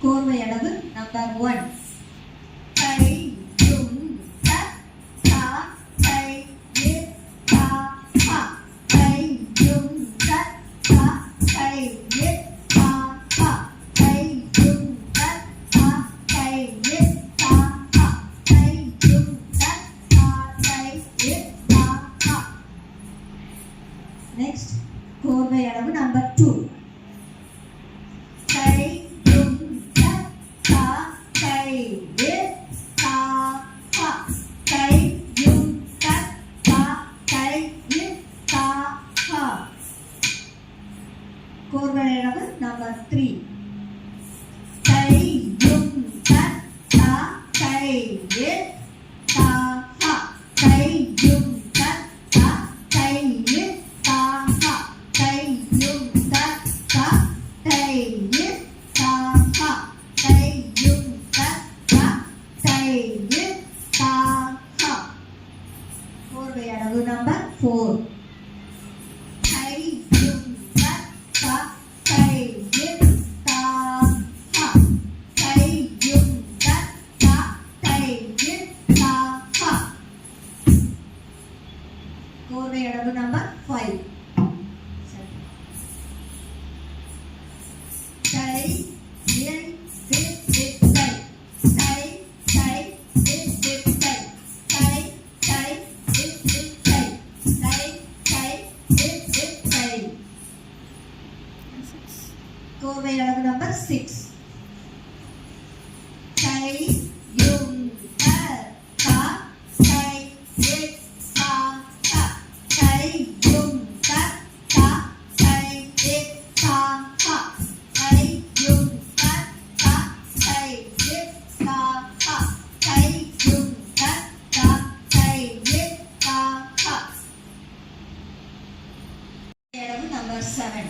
கோர்வை அளவு நம்பர் 1. கை யும் த தா கை இ தா ஹா. கை யும் த தா கை இ தா ஹா. கை யும் த தா கை இ தா ஹா. கை யும் த தா கை இ தா ஹா. Next, கோர்வை அளவு நம்பர் 2. கை யும் த தா கை இ தா ஹா. கை யும் த தா கை இ தா ஹா. கோர்வை அளவு நம்பர் 3. கை யும் த தா கை இ தா ஹா. கை யும் த தா கை இ தா ஹா. கை யும் த தா கை இ தா ஹா. கை யும் த தா கை இ தா ஹா. கோர்வை அளவு நம்பர் 4. கை யும் த தா கை இ தா ஹா. கை யும் த தா கை இ தா ஹா. கோர்வை அளவு நம்பர் 5. கை இ தி தி கை. கை கை தி தி கை. கை கை தி தி கை. கை கை தி தி கை. கோர்வை அளவு நம்பர் 6. கை யும் த தா கை இ தா ஹா. கை யும் த தா கை இ தா ஹா. கை யும் த தா கை இ தா ஹா. கை யும் த தா கை இ தா ஹா. அளவு நம்பர் 7.